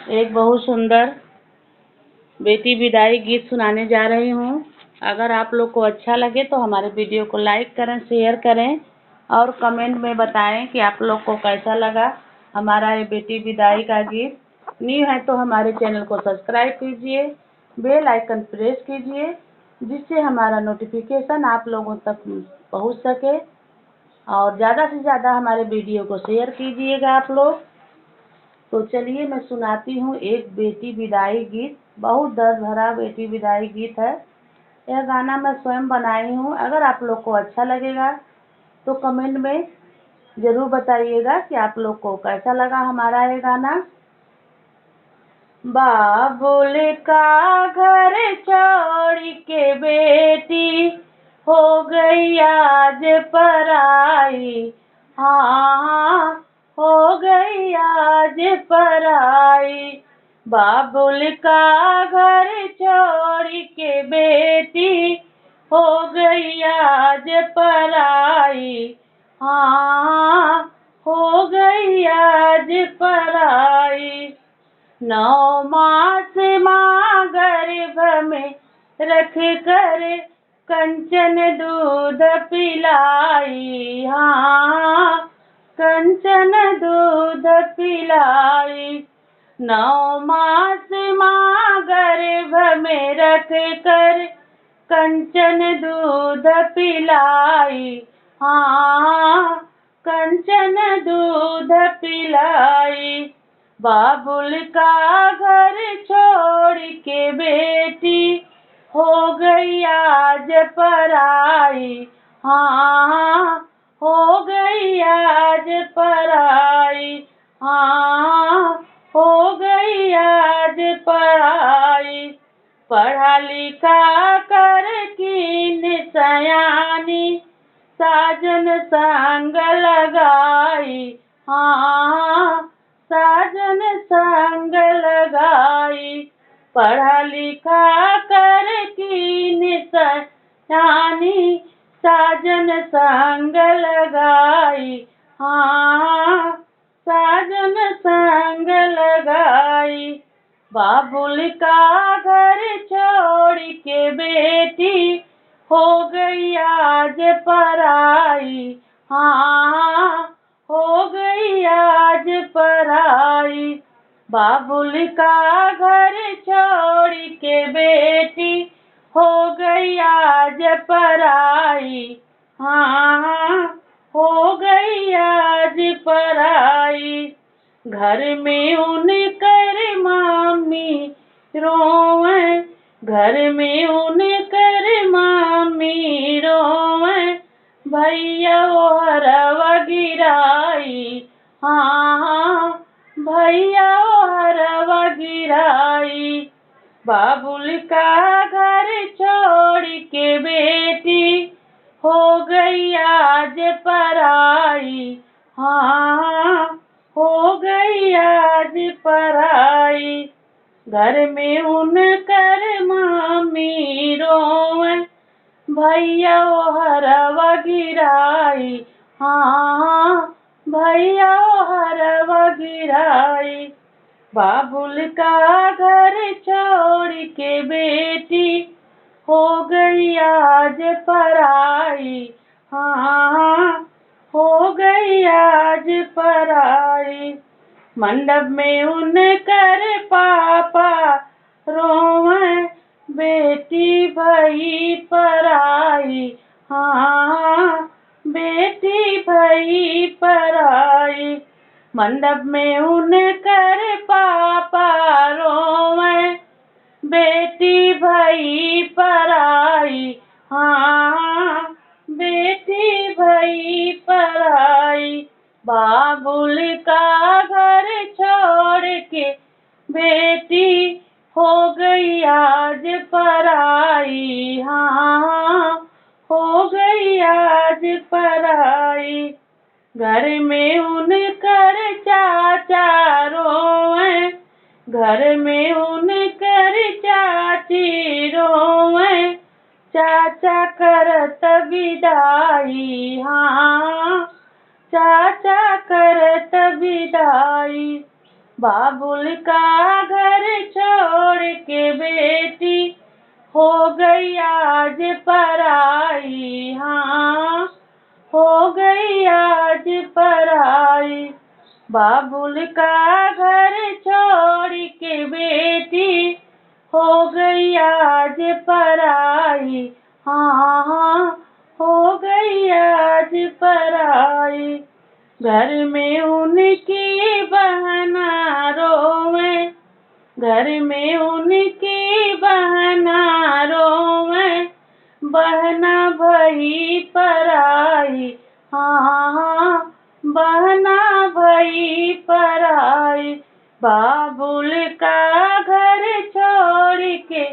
एक बहुत सुंदर बेटी विदाई गीत सुनाने जा रही हूँ। अगर आप लोग को अच्छा लगे तो हमारे वीडियो को लाइक करें, शेयर करें और कमेंट में बताएं कि आप लोग को कैसा लगा हमारा ये बेटी विदाई का गीत। न्यू है तो हमारे चैनल को सब्सक्राइब कीजिए, बेल आइकन प्रेस कीजिए, जिससे हमारा नोटिफिकेशन आप लोगों तक पहुँच सके। और ज़्यादा से ज़्यादा हमारे वीडियो को शेयर कीजिएगा आप लोग। तो चलिए मैं सुनाती हूँ एक बेटी विदाई गीत। बहुत दर्द भरा बेटी विदाई गीत है। यह गाना मैं स्वयं बनाई हूँ। अगर आप लोग को अच्छा लगेगा तो कमेंट में ज़रूर बताइएगा कि आप लोग को कैसा लगा हमारा ये गाना। बाबुल का घर छोड़ के बेटी हो गई आज पराई, हाँ हो गई आज पराई। बाबुल का घर छोड़ के बेटी हो गई आज पराई, हाँ हो गई आज पराई। 9 मास माँ गर्भ में रख कर कंचन दूध पिलाई, हाँ कंचन दूध पिलाई। 9 मास माँ गर्भ में रख कर कंचन दूध पिलाई, हाँ कंचन दूध पिलाई। बाबुल का घर छोड़ के बेटी हो गई आज पराई, हाँ हो गई आज पराई, हाँ हो गई आज पराई। पढ़ा लिखा कर कीन सयानी साजन संग लगाई, हाँ साजन संग लगाई। पढ़ा लिखा कर कीन सयानी साजन संग लगाई, हाँ साजन संग लगाई। बाबुल का घर छोड़ के बेटी हो गई आज पराई, हाँ हो गई आज पराई। बाबुल का घर छोड़ के बेटी हो गई आज पराई, हाँ हो गई आज पराई। घर में उनकर मामी रोवे, घर में उनकर मामी रोवे, भैया वो हरवा गिराई, हाँ भैया वो हरवा गिराई। बाबुल का घर छोड़ के बेटी हो गई आज पराई, हाँ हो गई आज पराई। घर में उनकर मामी रोवे, भैया वो हरवा गिराई, हाँ भैया वो हरवा गिराई। बाबुल का घर छोड़ के बेटी हो गई आज पराई, हाँ हो गई आज पराई। मंडप में उनकर पापा रोवे, बेटी भई पराई, हाँ बेटी भई पराई। मंडप में उनकर पापा रोवे, बेटी भई पराई, हाँ बेटी भई पराई। बाबुल का घर छोड़ के बेटी हो गई आज पराई, हाँ हो गई आज पराई। घर में उनकर चाचा रोवे, घर में उनकर चाची रोवे, चाचा करत विदाई, हाँ चाचा करत विदाई। बाबुल का घर छोड़ के बेटी हो गई आज पराई, हाँ हो गई आज पराई। बाबुल का घर छोड़ के बेटी हो गई आज पराई, हाँ हाँ हो गई आज पराई। घर में उनकी बहना रोवे, घर में उनकी बहना रोवे, बहना भई पराई, हाँ हाँ बहना भई पराई। बाबुल का घर छोड़ के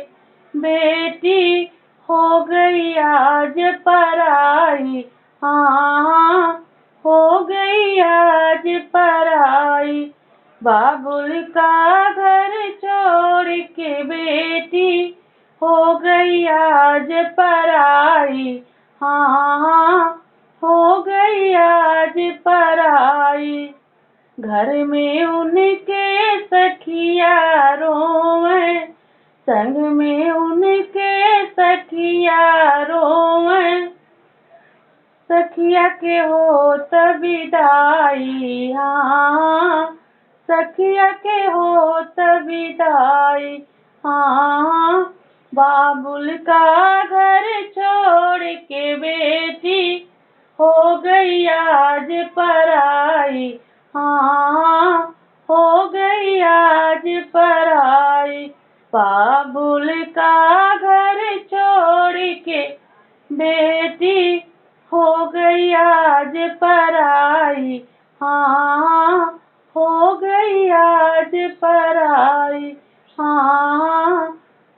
बेटी हो गई आज पराई, हाँ हो गई आज पराई। बाबुल का घर छोड़ के बेटी हो गई आज पराई, हाँ हो गई आज पराई। घर में उनके सखिया रोवे, संग में उनके सखिया रोवे, सखिया के होत विदाई, हाँ सखिया के होत विदाई, हाँ बाबुल का घर छोड़ के बेटी हो गई आज पराई, हाँ हो गई आज पराई। बाबुल का घर छोड़ के बेटी हो गई आज पराई, हाँ हो गई आज पराई, हाँ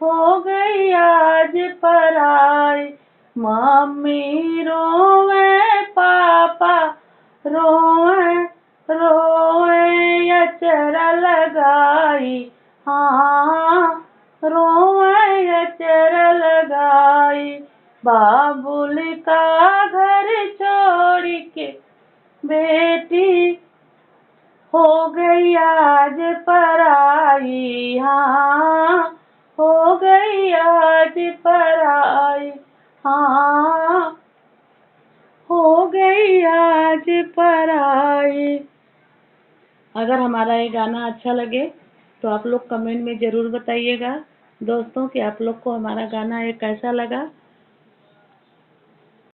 हो गई आज पराई। मम्मी रोवे पापा रोवे, रोवे अचरा लगाई, हाँ रोवे अचरा लगाई। बाबुल का घर छोड़ के बेटी हो गई आज पराई, हाँ हो गई आज पराई, हाँ हो गई आज पराई। अगर हमारा ये गाना अच्छा लगे तो आप लोग कमेंट में ज़रूर बताइएगा दोस्तों कि आप लोग को हमारा गाना ये कैसा लगा।